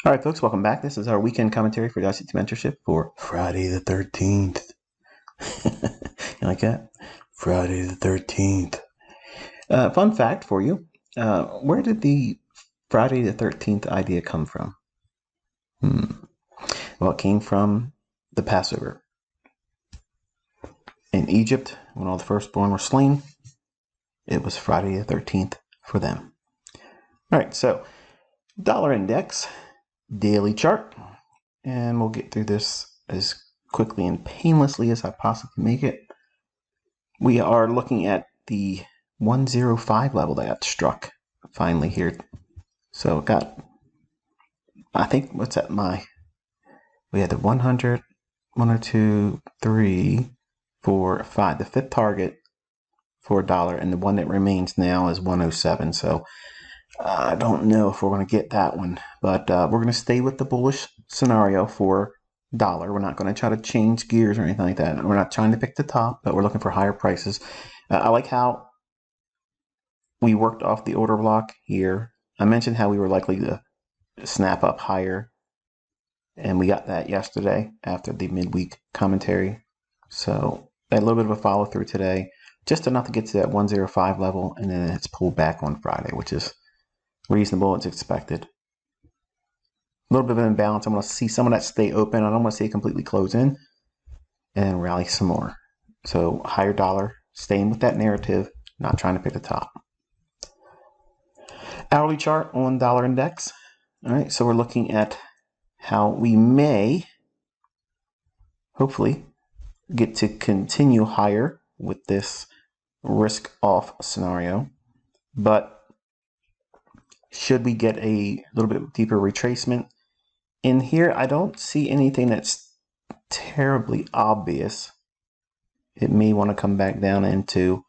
All right, folks, welcome back. This is our weekend commentary for the ICT Mentorship for Friday the 13th. You like that? Friday the 13th. Fun fact for you. Where did the Friday the 13th idea come from? Well, it came from the Passover. In Egypt, when all the firstborn were slain, it was Friday the 13th for them. All right, so dollar index, daily chart, and we'll get through this as quickly and painlessly as I possibly make it. We are looking at the 105 level that got struck finally here. So it got, I think, what's at we had the 100, 1 or 2, 3, 4, 5, the fifth target for a dollar, and the one that remains now is 107. So I don't know if we're going to get that one, but we're going to stay with the bullish scenario for dollar. We're not going to try to change gears or anything like that. We're not trying to pick the top, but we're looking for higher prices. I like how we worked off the order block here. I mentioned how we were likely to snap up higher, and we got that yesterday after the midweek commentary. So a little bit of a follow through today, just enough to get to that 105 level, and then it's pulled back on Friday, which is reasonable. It's expected. A little bit of an imbalance. I'm going to see some of that stay open. I don't want to see it completely close in and rally some more. So higher dollar, staying with that narrative, not trying to pick the top. Hourly chart on dollar index. All right, so we're looking at how we may, hopefully, get to continue higher with this risk off scenario. But should we get a little bit deeper retracement in here, I don't see anything that's terribly obvious. It may want to come back down into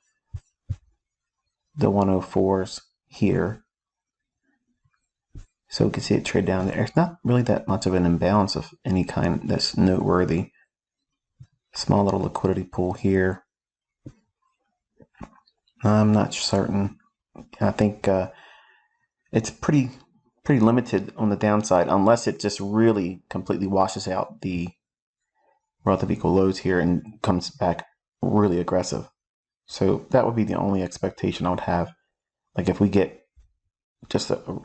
the 104s here. So we can see it trade down there. It's not really that much of an imbalance of any kind that's noteworthy. Small little liquidity pool here. I'm not certain. I think it's pretty limited on the downside unless it just really completely washes out the relative equal lows here and comes back really aggressive. So that would be the only expectation I would have. Like if we get just a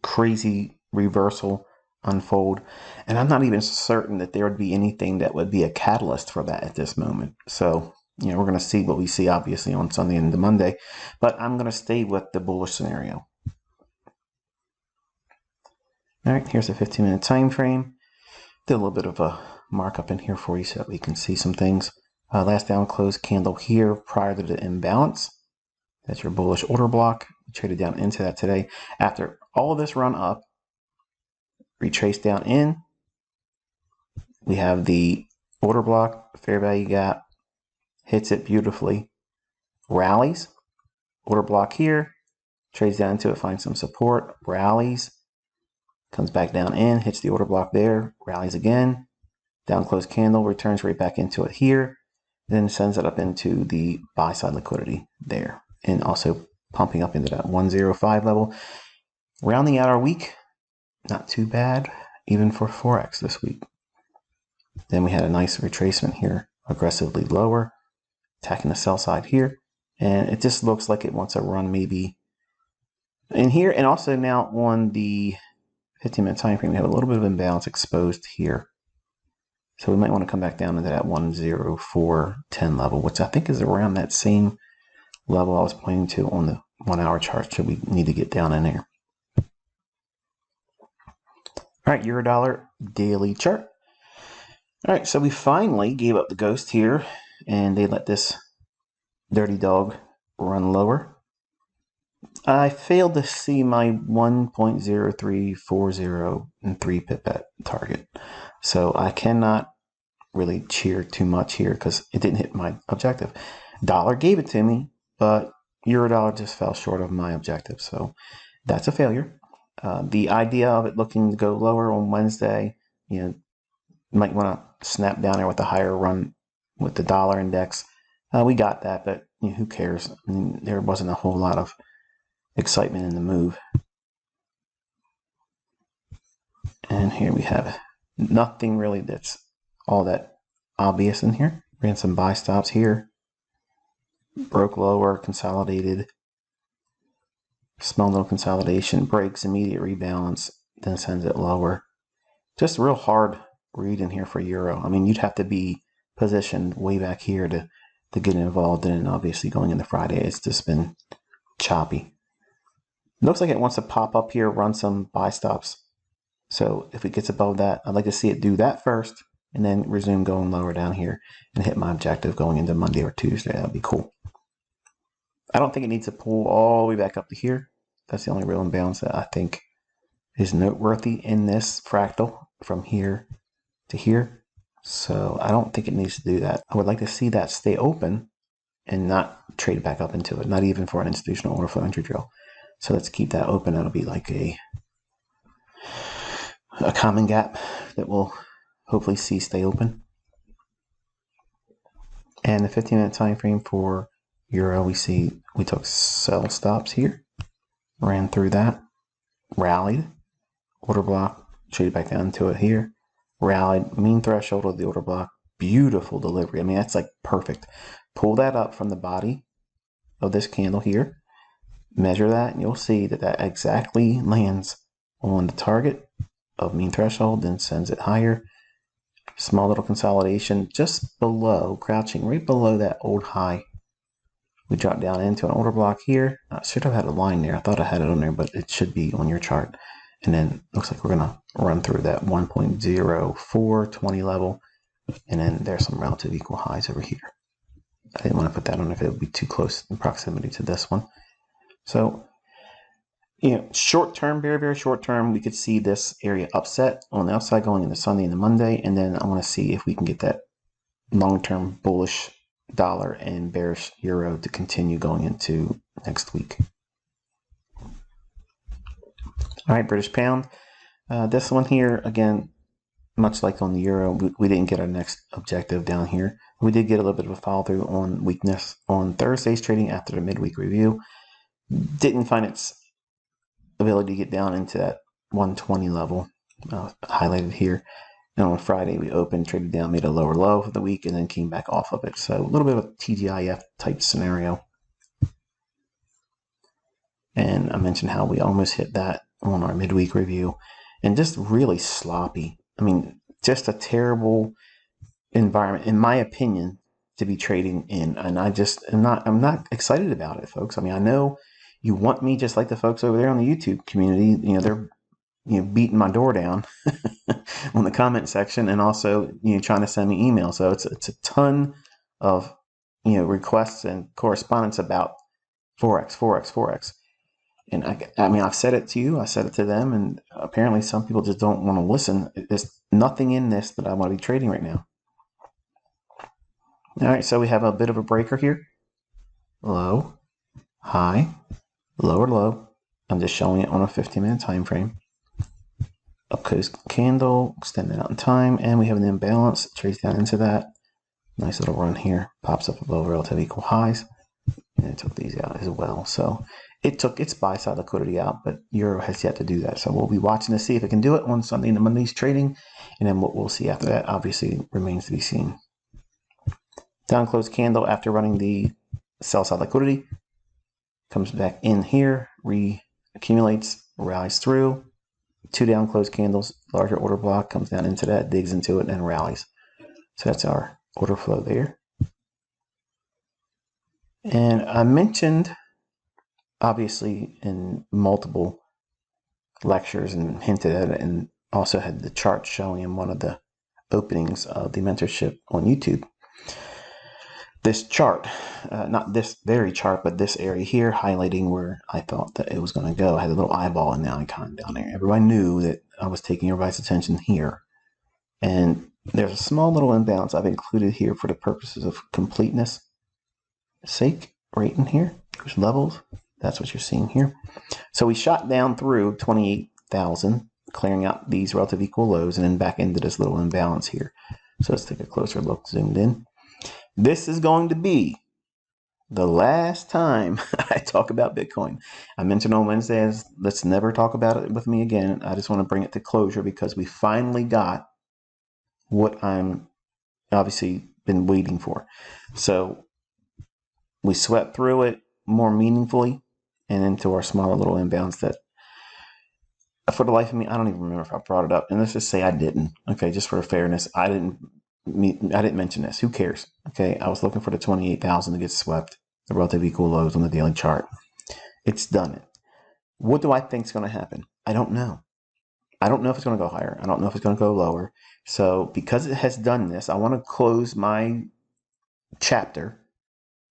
crazy reversal unfold, and I'm not even certain that there would be anything that would be a catalyst for that at this moment. So, we're going to see what we see obviously on Sunday and Monday, but I'm going to stay with the bullish scenario. All right, here's a 15-minute time frame. Did a little bit of a markup in here for you so that we can see some things. Last down close candle here prior to the imbalance. That's your bullish order block. We traded down into that today. After all of this run up, retrace down in. We have the order block, fair value gap, hits it beautifully, rallies, order block here, trades down into it, finds some support, rallies, comes back down in, hits the order block there, rallies again, down close candle, returns right back into it here, then sends it up into the buy side liquidity there, and also pumping up into that 105 level. Rounding out our week, not too bad, even for Forex this week. Then we had a nice retracement here, aggressively lower, attacking the sell side here, and it just looks like it wants to run maybe in here. And also now on the 15-minute time frame, we have a little bit of imbalance exposed here. So we might want to come back down into that 104.10 level, which I think is around that same level I was pointing to on the 1 hour chart. So we need to get down in there. All right, euro dollar daily chart. All right, so we finally gave up the ghost here, and they let this dirty dog run lower. I failed to see my 1.0340 and 3 pip at target. So I cannot really cheer too much here because it didn't hit my objective. Dollar gave it to me, but euro dollar just fell short of my objective. So that's a failure. The idea of it looking to go lower on Wednesday, might want to snap down there with a higher run with the dollar index. We got that, but who cares? I mean, there wasn't a whole lot of excitement in the move. And here we have nothing really that's all that obvious in here. Ran some buy stops here. Broke lower, consolidated. Small little consolidation, breaks, immediate rebalance, then sends it lower. Just a real hard read in here for Euro. I mean, you'd have to be positioned way back here to get involved in it. And obviously going into Friday, it's just been choppy. Looks like it wants to pop up here, run some buy stops. So if it gets above that, I'd like to see it do that first and then resume going lower down here and hit my objective going into Monday or Tuesday. That'd be cool. I don't think it needs to pull all the way back up to here. That's the only real imbalance that I think is noteworthy in this fractal from here to here. So I don't think it needs to do that. I would like to see that stay open and not trade back up into it, not even for an institutional order flow entry drill. So let's keep that open. That'll be like a common gap that we'll hopefully see stay open. And the 15-minute time frame for Euro, we see we took sell stops here, ran through that, rallied, order block, traded back down to it here, rallied, mean threshold of the order block, beautiful delivery. I mean, that's like perfect. Pull that up from the body of this candle here, measure that, and you'll see that that exactly lands on the target of mean threshold, then sends it higher. Small little consolidation just below, crouching right below that old high. We drop down into an order block here. I should have had a line there. I thought I had it on there, but it should be on your chart. And then looks like we're going to run through that 1.0420 level. And then there's some relative equal highs over here. I didn't want to put that on if it would be too close in proximity to this one. So, you know, short term, very, very short term, we could see this area upset on the outside going into Sunday and the Monday. And then I want to see if we can get that long-term bullish dollar and bearish euro to continue going into next week. All right, British pound. This one here, again, much like on the euro, we didn't get our next objective down here. We did get a little bit of a follow through on weakness on Thursday's trading after the midweek review. Didn't find its ability to get down into that 120 level highlighted here. And on Friday, we opened, traded down, made a lower low for the week, and then came back off of it. So a little bit of a TGIF type scenario. And I mentioned how we almost hit that on our midweek review. And just really sloppy. I mean, just a terrible environment, in my opinion, to be trading in. And I'm not excited about it, folks. I mean, I know you want me just like the folks over there on the YouTube community. You know, they're beating my door down on the comment section, and also trying to send me emails. So it's a ton of requests and correspondence about forex. And I mean, I've said it to you, I said it to them, and apparently some people just don't want to listen. There's nothing in this that I want to be trading right now. All right, so we have a bit of a breaker here. Low, high, lower low. I'm just showing it on a 15-minute time frame. Up close candle, extend it out in time, and we have an imbalance. Trades down into that. Nice little run here. Pops up above relative equal highs. And it took these out as well. So it took its buy side liquidity out, but Euro has yet to do that. So we'll be watching to see if it can do it on Sunday and Monday's trading. And then what we'll see after that obviously remains to be seen. Down close candle after running the sell side liquidity. Comes back in here, reaccumulates, rallies through. 2 down close candles, larger order block, comes down into that, digs into it, and rallies. So that's our order flow there. And I mentioned, obviously, in multiple lectures and hinted at it, and also had the chart showing in one of the openings of the mentorship on YouTube. This chart, not this very chart, but this area here, highlighting where I thought that it was going to go. I had a little eyeball and now icon down there. Everybody knew that I was taking everybody's attention here. And there's a small little imbalance I've included here for the purposes of completeness sake, right in here. There's levels. That's what you're seeing here. So we shot down through 28,000, clearing out these relative equal lows, and then back into this little imbalance here. So let's take a closer look, zoomed in. This is going to be the last time I talk about Bitcoin. I mentioned on Wednesdays, let's never talk about it with me again. I just want to bring it to closure because we finally got what I'm obviously been waiting for. So we swept through it more meaningfully and into our smaller little inbounds that, for the life of me, I don't even remember if I brought it up. And let's just say I didn't. Okay, just for fairness, I didn't mention this. Who cares? Okay, I was looking for the 28,000 to get swept, the relative equal lows on the daily chart. It's done it. What do I think is going to happen? I don't know. I don't know if it's going to go higher. I don't know if it's going to go lower. So because it has done this, I want to close my chapter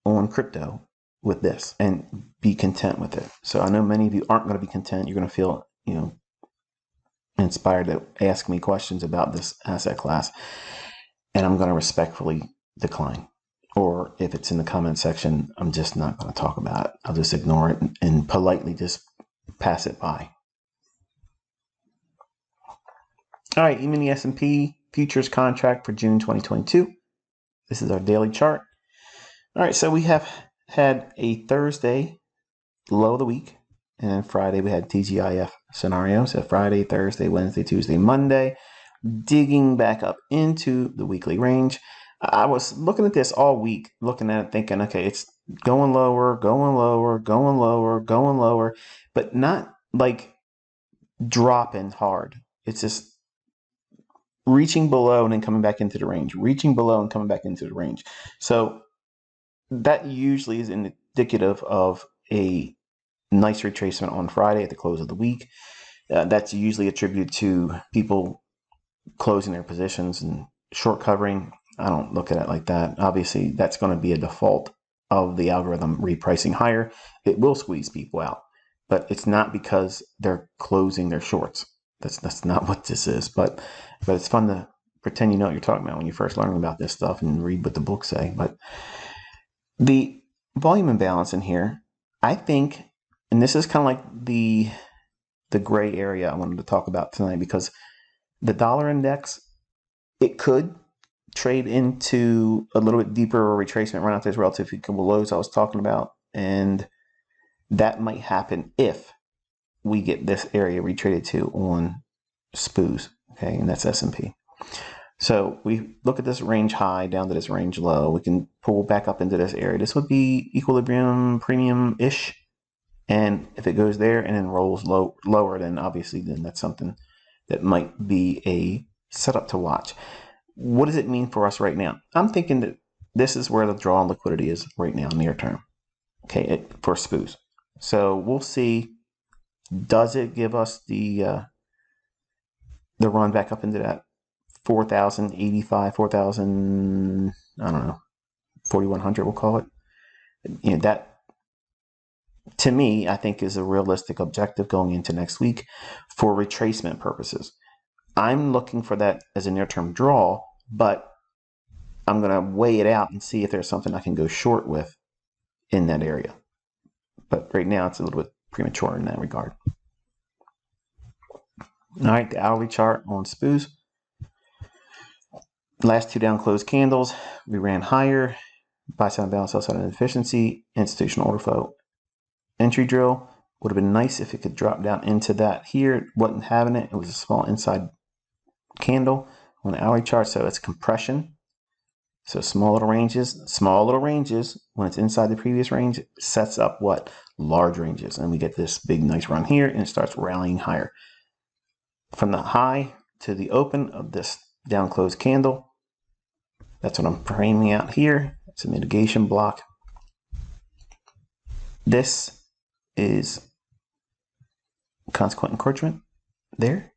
on crypto with this and be content with it. So I know many of you aren't going to be content. You're going to feel, inspired to ask me questions about this asset class, and I'm going to respectfully decline. Or if it's in the comment section, I'm just not going to talk about it. I'll just ignore it and politely just pass it by. All right, even the S&P futures contract for June 2022. This is our daily chart. All right, so we have had a Thursday low of the week, and then Friday we had TGIF scenarios. So Friday, Thursday, Wednesday, Tuesday, Monday, digging back up into the weekly range. I was looking at this all week, looking at it, thinking, okay, it's going lower, going lower, going lower, going lower, but not like dropping hard. It's just reaching below and then coming back into the range, reaching below and coming back into the range. So that usually is indicative of a nice retracement on Friday at the close of the week. That's usually attributed to people closing their positions and short covering. I don't look at it like that. Obviously, that's going to be a default of the algorithm repricing higher. It will squeeze people out, but it's not because they're closing their shorts. That's not what this is. But it's fun to pretend you know what you're talking about when you're first learning about this stuff and read what the books say. But the volume imbalance in here, I think, and this is kind of like the gray area I wanted to talk about tonight, because the dollar index, it could trade into a little bit deeper retracement run out those relative equal lows I was talking about, and that might happen if we get this area retraded to on SPOOs, okay, and that's S&P. So we look at this range high down to this range low. We can pull back up into this area. This would be equilibrium premium-ish. And if it goes there and then rolls lower, then obviously that's something that might be a setup to watch. What does it mean for us right now? I'm thinking that this is where the draw on liquidity is right now, near term, okay, for SPOOs. So we'll see. Does it give us the run back up into that 4,085, 4,000, I don't know, 4,100 we'll call it? That, to me, I think is a realistic objective going into next week for retracement purposes. I'm looking for that as a near-term draw, but I'm going to weigh it out and see if there's something I can go short with in that area. But right now, it's a little bit premature in that regard. All right, the hourly chart on SPOOs. Last two down closed candles, we ran higher. Buy side balance, sell side inefficiency, institutional order flow. Entry drill would have been nice if it could drop down into that here. It wasn't having it. It was a small inside candle on the hourly chart, so it's compression. So small little ranges, when it's inside the previous range, sets up what? Large ranges. And we get this big nice run here, and it starts rallying higher. From the high to the open of this down closed candle, that's what I'm framing out here. It's a mitigation block. This is consequent encroachment there.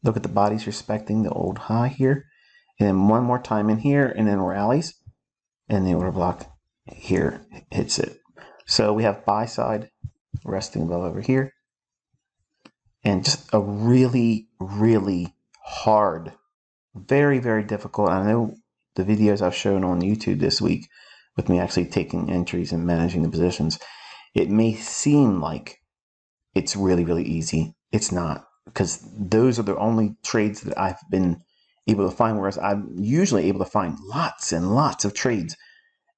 Look at the bodies respecting the old high here. And then one more time in here, and then rallies. And the order block here hits it. So we have buy side resting above over here. And just a really, really hard, very, very difficult. I know the videos I've shown on YouTube this week with me actually taking entries and managing the positions, it may seem like it's really, really easy. It's not, because those are the only trades that I've been able to find, whereas I'm usually able to find lots and lots of trades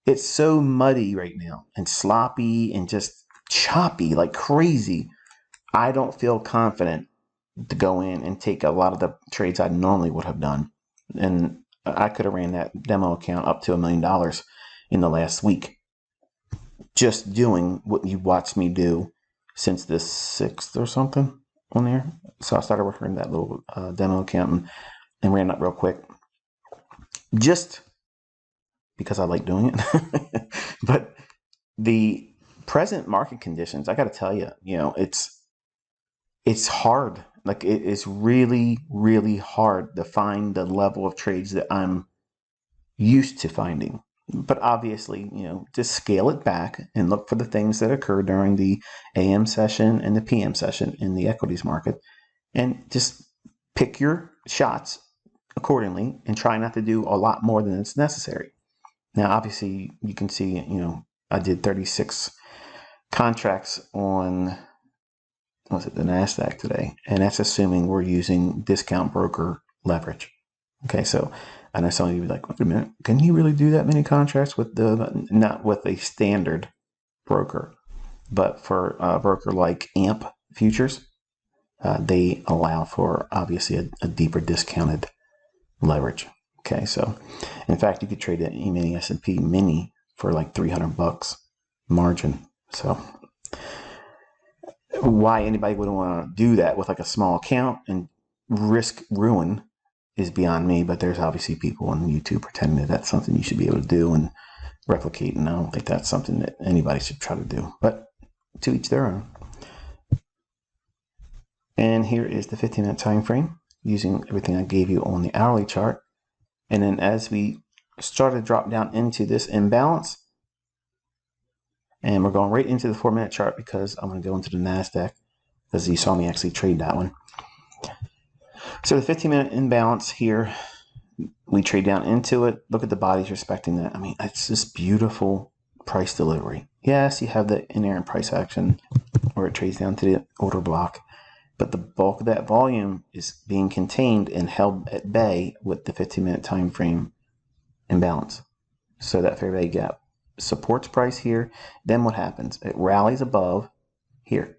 It's so muddy right now and sloppy and just choppy like crazy. I don't feel confident to go in and take a lot of the trades I normally would have done. And I could have ran that demo account up to $1 million in the last week, just doing what you watched me do since the 6th or something on there. So I started working that little demo account and ran up real quick, just because I like doing it. But the present market conditions, I got to tell you, it's hard. Like it is really, really hard to find the level of trades that I'm used to finding. But obviously, just scale it back and look for the things that occur during the AM session and the PM session in the equities market, and just pick your shots accordingly and try not to do a lot more than it's necessary. Now, obviously, you can see, I did 36 contracts on, the NASDAQ today, and that's assuming we're using discount broker leverage. Okay, so I know some of you would be like, wait a minute, can you really do that many contracts with not with a standard broker, but for a broker like AMP Futures, they allow for obviously a deeper discounted leverage. Okay, so in fact, you could trade an E-mini S&P mini for like $300 margin. So why anybody would want to do that with like a small account and risk ruin is beyond me. But there's obviously people on YouTube pretending that that's something you should be able to do and replicate, and I don't think that's something that anybody should try to do. But to each their own. And here is the 15-minute time frame using everything I gave you on the hourly chart. And then as we start to drop down into this imbalance, and we're going right into the 4-minute chart because I'm going to go into the NASDAQ because you saw me actually trade that one. So the 15-minute imbalance here, we trade down into it. Look at the bodies respecting that. I mean, it's just beautiful price delivery. Yes, you have the inerrant price action where it trades down to the order block, but the bulk of that volume is being contained and held at bay with the 15-minute time frame imbalance. So that fair value gap supports price here. Then what happens? It rallies above here.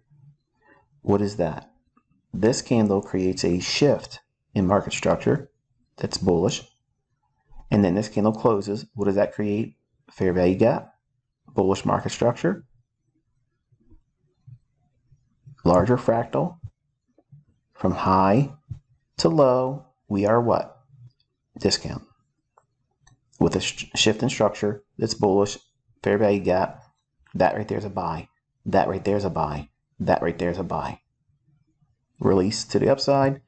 What is that? This candle creates a shift in market structure that's bullish. And then this candle closes. What does that create? Fair value gap, bullish market structure, larger fractal. From high to low, we are what? Discount. With a shift in structure that's bullish, fair value gap, that right there is a buy. That right there is a buy. That right there is a buy. Release to the upside,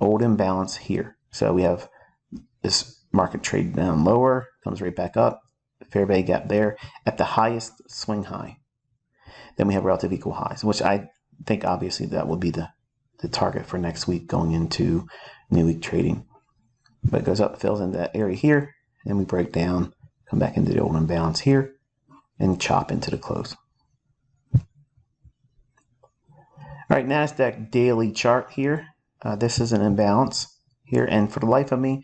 old imbalance here. So we have this market trade down lower, comes right back up, fair value gap there at the highest swing high. Then we have relative equal highs, which I think obviously that will be the target for next week going into new week trading. But it goes up, fills in that area here, and we break down, come back into the old imbalance here, and chop into the close. All right, NASDAQ daily chart here. This is an imbalance here, and for the life of me,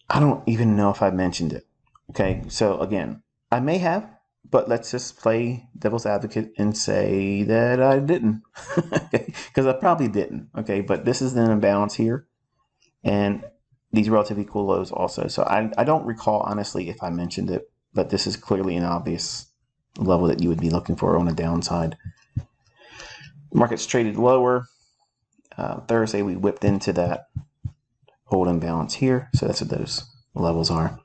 I don't even know if I mentioned it. Okay, so again, I may have, but let's just play devil's advocate and say that I didn't, because I probably didn't. Okay, but this is an imbalance here, and these relative equal lows also. So I don't recall honestly if I mentioned it, but this is clearly an obvious level that you would be looking for on a downside. Markets traded lower. Thursday we whipped into that old imbalance here, so that's what those levels are.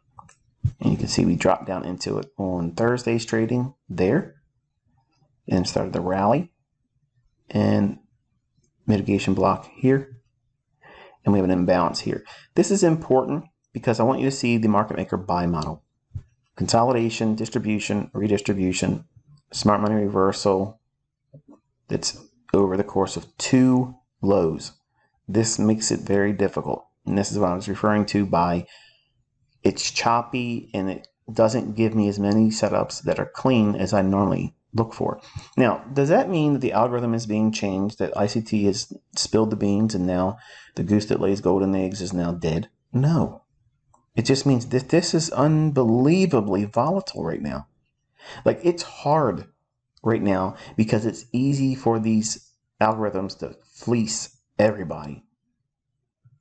And you can see we dropped down into it on Thursday's trading there and started the rally and mitigation block here. And we have an imbalance here. This is important because I want you to see the market maker buy model. Consolidation, distribution, redistribution, smart money reversal. That's over the course of 2 lows. This makes it very difficult. And this is what I was referring to by it's choppy and it doesn't give me as many setups that are clean as I normally look for. Now, does that mean that the algorithm is being changed, that ICT has spilled the beans and now the goose that lays golden eggs is now dead? No. It just means that this is unbelievably volatile right now. Like, it's hard right now because it's easy for these algorithms to fleece everybody.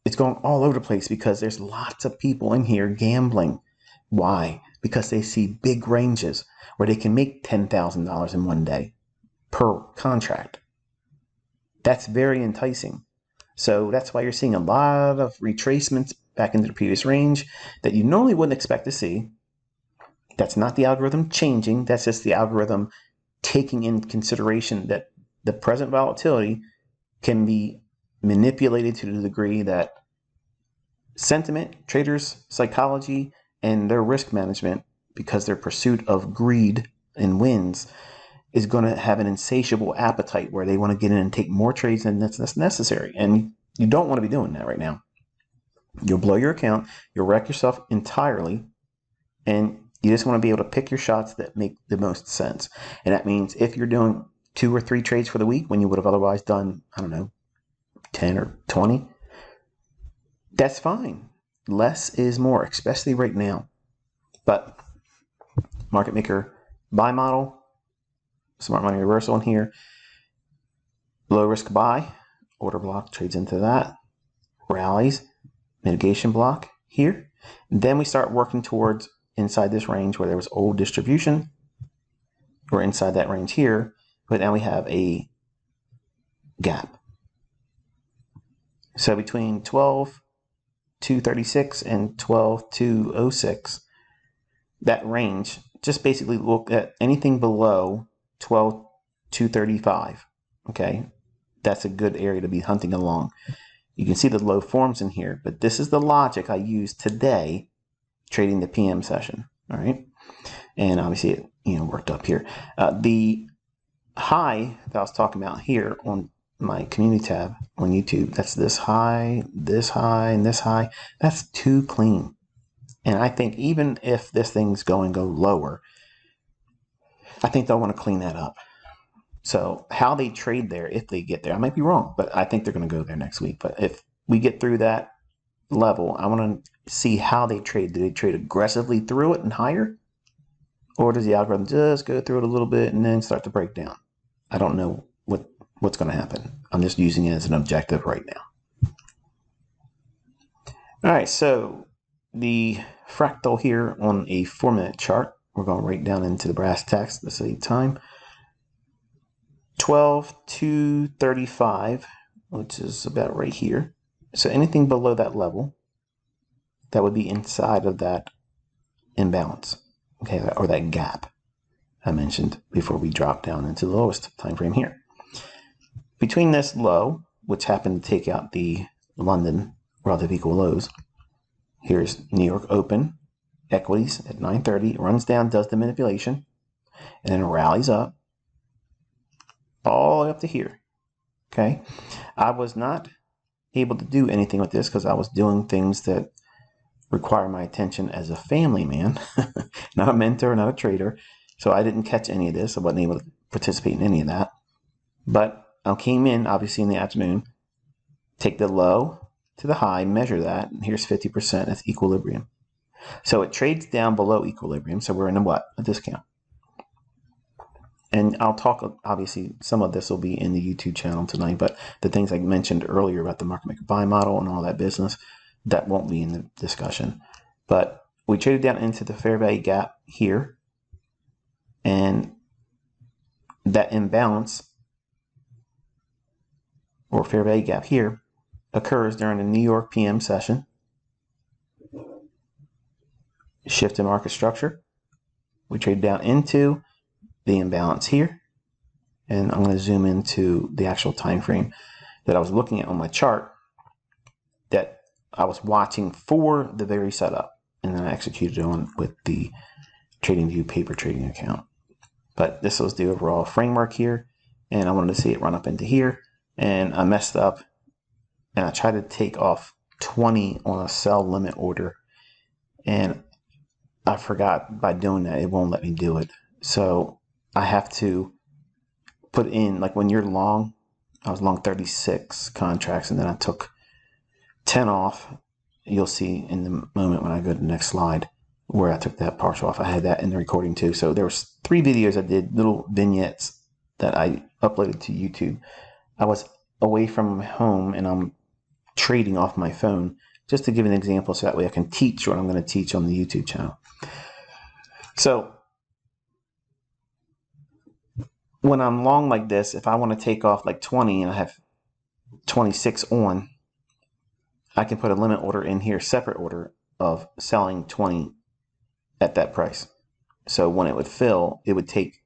It's going all over the place because there's lots of people in here gambling. Why? Because they see big ranges where they can make $10,000 in one day per contract. That's very enticing. So that's why you're seeing a lot of retracements back into the previous range that you normally wouldn't expect to see. That's not the algorithm changing. That's just the algorithm taking in consideration that the present volatility can be manipulated to the degree that sentiment, traders' psychology, and their risk management, because their pursuit of greed and wins, is going to have an insatiable appetite where they want to get in and take more trades than that's necessary. And you don't want to be doing that right now. You'll blow your account, you'll wreck yourself entirely, and you just want to be able to pick your shots that make the most sense. And that means if you're doing 2 or 3 trades for the week when you would have otherwise done, 10 or 20, that's fine. Less is more, especially right now. But market maker buy model, smart money reversal in here, low risk buy, order block trades into that, rallies, mitigation block here. Then we start working towards inside this range where there was old distribution. We're inside that range here, but now we have a gap. So between 12,236 and 12,206, that range, just basically look at anything below 12,235. Okay, that's a good area to be hunting along. You can see the low forms in here, but this is the logic I used today trading the PM session. All right, and obviously it worked up here. The high that I was talking about here on my community tab on YouTube, that's this high, and this high. That's too clean. And I think even if this thing's go lower, I think they'll want to clean that up. So how they trade there, if they get there, I might be wrong, but I think they're going to go there next week. But if we get through that level, I want to see how they trade. Do they trade aggressively through it and higher? Or does the algorithm just go through it a little bit and then start to break down? I don't know what's going to happen. I'm just using it as an objective right now. All right, so the fractal here on a 4-minute chart, we're going right down into the brass tacks to save time. 12,235, which is about right here. So anything below that level, that would be inside of that imbalance, okay, or that gap I mentioned before we drop down into the lowest time frame here. Between this low, which happened to take out the London relative equal lows, here's New York open, equities at 9:30, runs down, does the manipulation, and then rallies up all the way up to here. Okay, I was not able to do anything with this because I was doing things that require my attention as a family man, not a mentor, not a trader. So I didn't catch any of this. I wasn't able to participate in any of that. But I came in, obviously, in the afternoon, take the low to the high, measure that, and here's 50%. That's equilibrium. So it trades down below equilibrium. So we're in a discount. And I'll talk, obviously, some of this will be in the YouTube channel tonight, but the things I mentioned earlier about the market maker buy model and all that business, that won't be in the discussion. But we traded down into the fair value gap here, and that imbalance or fair value gap here occurs during the New York PM session. Shift in market structure. We trade down into the imbalance here, and I'm going to zoom into the actual time frame that I was looking at on my chart that I was watching for the very setup, and then I executed on with the TradingView paper trading account. But this was the overall framework here, and I wanted to see it run up into here, and I messed up, and I tried to take off 20 on a sell limit order, and I forgot by doing that it won't let me do it. So I have to put in, like when you're long, I was long 36 contracts, and then I took 10 off, you'll see in the moment when I go to the next slide where I took that partial off. I had that in the recording too. So there was 3 videos I did, little vignettes that I uploaded to YouTube. I was away from home and I'm trading off my phone just to give an example so that way I can teach what I'm going to teach on the YouTube channel. So when I'm long like this, if I want to take off like 20 and I have 26 on, I can put a limit order in here, separate order of selling 20 at that price. So when it would fill, it would take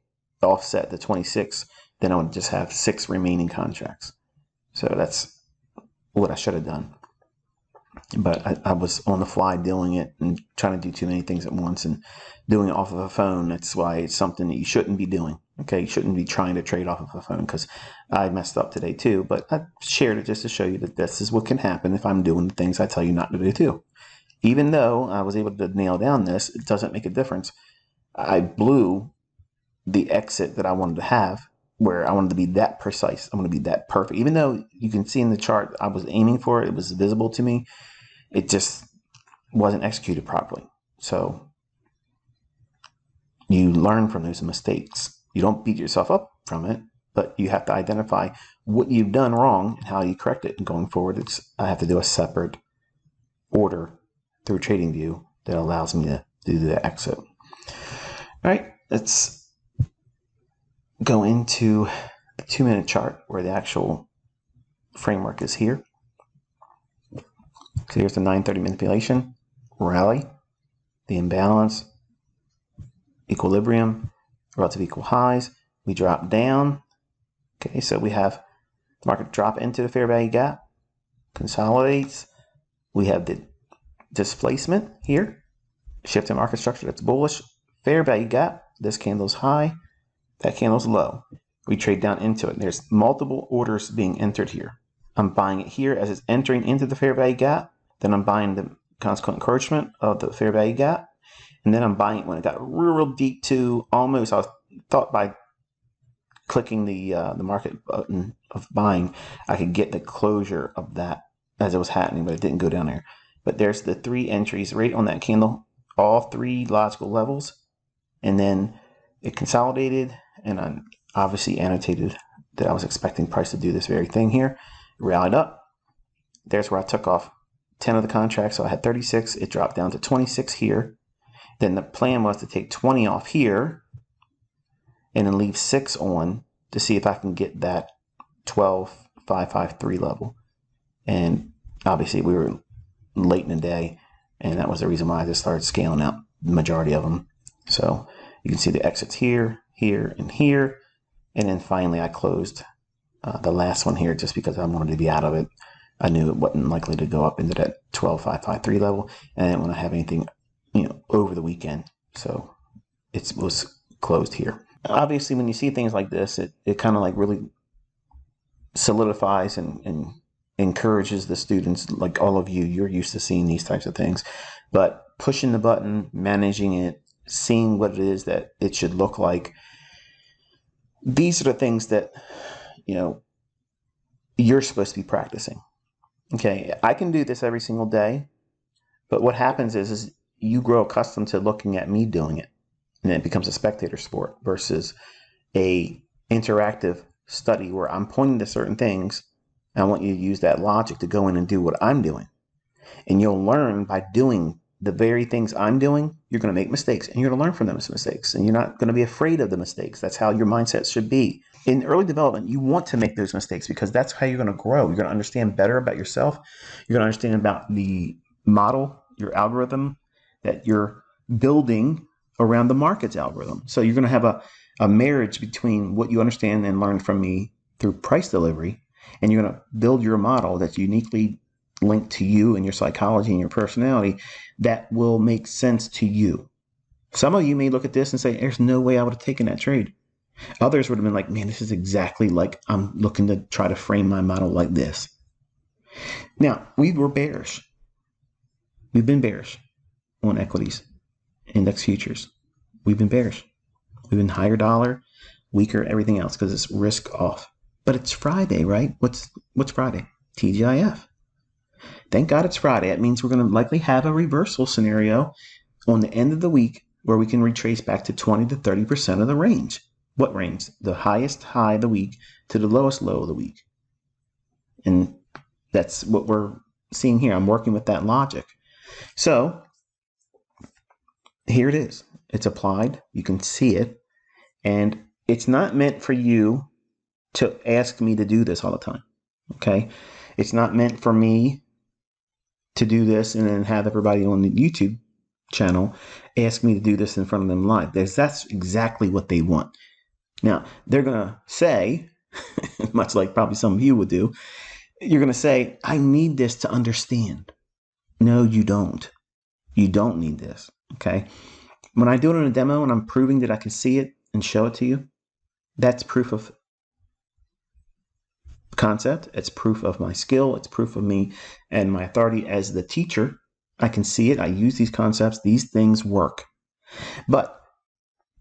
offset the 26, then I would just have 6 remaining contracts. So that's what I should have done. But I was on the fly doing it and trying to do too many things at once and doing it off of a phone. That's why it's something that you shouldn't be doing. Okay, you shouldn't be trying to trade off of a phone, because I messed up today too. But I shared it just to show you that this is what can happen if I'm doing the things I tell you not to do too. Even though I was able to nail down this, it doesn't make a difference. I blew the exit that I wanted to have, where I wanted to be that precise. I want to be that perfect. Even though you can see in the chart I was aiming for it, it was visible to me, it just wasn't executed properly. So you learn from those mistakes. You don't beat yourself up from it, but you have to identify what you've done wrong and how you correct it. And going forward, I have to do a separate order through TradingView that allows me to do the exit. All right, let's go into the 2-minute chart where the actual framework is here. So here's the 9:30 manipulation, rally, the imbalance, equilibrium, relative equal highs. We drop down. Okay, so we have the market drop into the fair value gap, consolidates. We have the displacement here, shift in market structure, that's bullish. Fair value gap, this candle's high, that candle's low. We trade down into it. There's multiple orders being entered here. I'm buying it here as it's entering into the fair value gap. Then I'm buying the consequent encroachment of the fair value gap. And then I'm buying it when it got real deep to almost, I thought by clicking the market button of buying, I could get the closure of that as it was happening, but it didn't go down there. But there's the 3 entries right on that candle, all 3 logical levels. And then it consolidated, and I obviously annotated that I was expecting price to do this very thing here. It rallied up. There's where I took off 10 of the contracts, so I had 36. It dropped down to 26 here. Then the plan was to take 20 off here and then leave 6 on to see if I can get that 12,553 level. And obviously we were late in the day, and that was the reason why I just started scaling out the majority of them. So you can see the exits here, here, and here. And then finally I closed the last one here just because I wanted to be out of it. I knew it wasn't likely to go up into that 12,553 level, and I didn't want to have anything, over the weekend. So it was closed here. Obviously, when you see things like this, it kind of like really solidifies and encourages the students, like all of you. You're used to seeing these types of things, but pushing the button, managing it, seeing what it is that it should look like. These are the things that, you're supposed to be practicing. Okay, I can do this every single day, but what happens is you grow accustomed to looking at me doing it, and it becomes a spectator sport versus a interactive study where I'm pointing to certain things, and I want you to use that logic to go in and do what I'm doing. And you'll learn by doing the very things I'm doing. You're going to make mistakes, and you're going to learn from those mistakes, and you're not going to be afraid of the mistakes. That's how your mindset should be. In early development, you want to make those mistakes because that's how you're going to grow. You're going to understand better about yourself. You're going to understand about the model, your algorithm that you're building around the market's algorithm. So you're going to have a marriage between what you understand and learn from me through price delivery, and you're going to build your model that's uniquely linked to you and your psychology and your personality that will make sense to you. Some of you may look at this and say, there's no way I would have taken that trade. Others would have been like, man, this is exactly like I'm looking to try to frame my model like this. Now, we were bearish. We've been bearish on equities, index futures. We've been bearish. We've been higher dollar, weaker everything else because it's risk off. But it's Friday, right? What's Friday? TGIF. Thank God it's Friday. That means we're going to likely have a reversal scenario on the end of the week where we can retrace back to 20 to 30% of the range. What range? The highest high of the week to the lowest low of the week. And that's what we're seeing here. I'm working with that logic. So here it is. It's applied. You can see it. And it's not meant for you to ask me to do this all the time. Okay? It's not meant for me to do this and then have everybody on the YouTube channel ask me to do this in front of them live. That's exactly what they want. Now, they're going to say, much like probably some of you would do, you're going to say, I need this to understand. No, you don't. You don't need this. Okay? When I do it in a demo and I'm proving that I can see it and show it to you, that's proof of concept. It's proof of my skill. It's proof of me and my authority as the teacher. I can see it. I use these concepts. These things work. But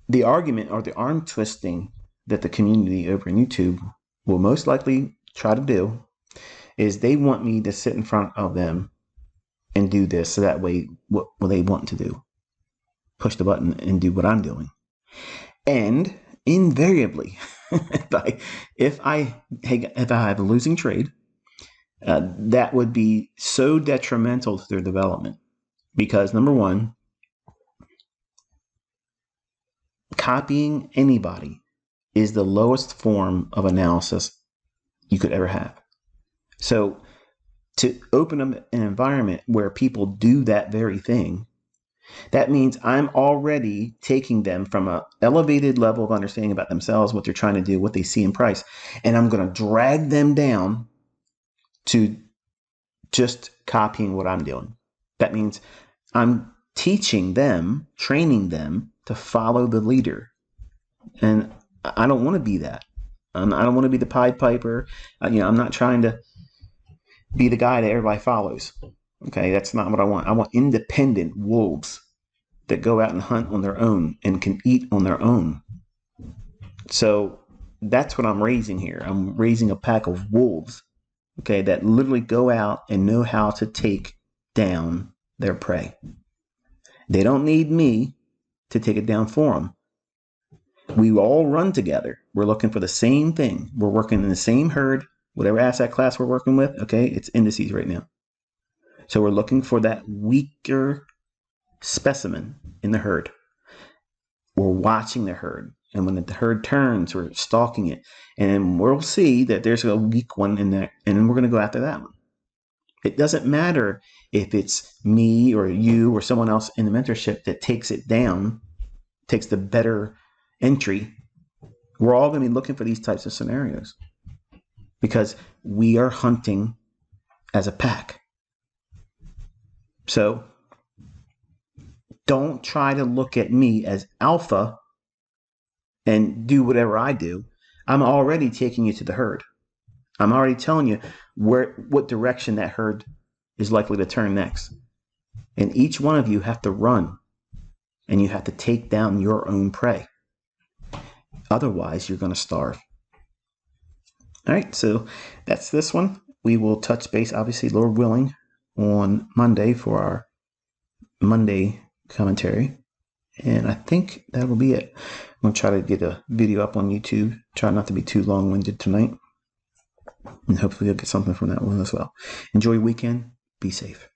the argument or the arm twisting that the community over in YouTube will most likely try to do is they want me to sit in front of them and do this. So that way, what will they want to do? Push the button and do what I'm doing. And invariably, if I have a losing trade, that would be so detrimental to their development. Because number one, copying anybody is the lowest form of analysis you could ever have. So to open up an environment where people do that very thing, that means I'm already taking them from an elevated level of understanding about themselves, what they're trying to do, what they see in price, and I'm going to drag them down to just copying what I'm doing. That means I'm teaching them, training them to follow the leader. And I don't want to be that. I don't want to be the Pied Piper. I'm not trying to be the guy that everybody follows. Okay, that's not what I want. I want independent wolves that go out and hunt on their own and can eat on their own. So that's what I'm raising here. I'm raising a pack of wolves, okay, that literally go out and know how to take down their prey. They don't need me to take it down for them. We all run together. We're looking for the same thing. We're working in the same herd, whatever asset class we're working with. Okay, it's indices right now. So we're looking for that weaker specimen in the herd. We're watching the herd. And when the herd turns, we're stalking it. And we'll see that there's a weak one in there. And then we're going to go after that one. It doesn't matter if it's me or you or someone else in the mentorship that takes it down, takes the better entry. We're all going to be looking for these types of scenarios because we are hunting as a pack. So don't try to look at me as alpha and do whatever I do. I'm already taking you to the herd. I'm already telling you what direction that herd is likely to turn next. And each one of you have to run and you have to take down your own prey. Otherwise, you're going to starve. All right, so that's this one. We will touch base, obviously, Lord willing, on Monday for our Monday commentary. And I think that will be it. I'm going to try to get a video up on YouTube. Try not to be too long-winded tonight. And hopefully you'll get something from that one as well. Enjoy your weekend. Be safe.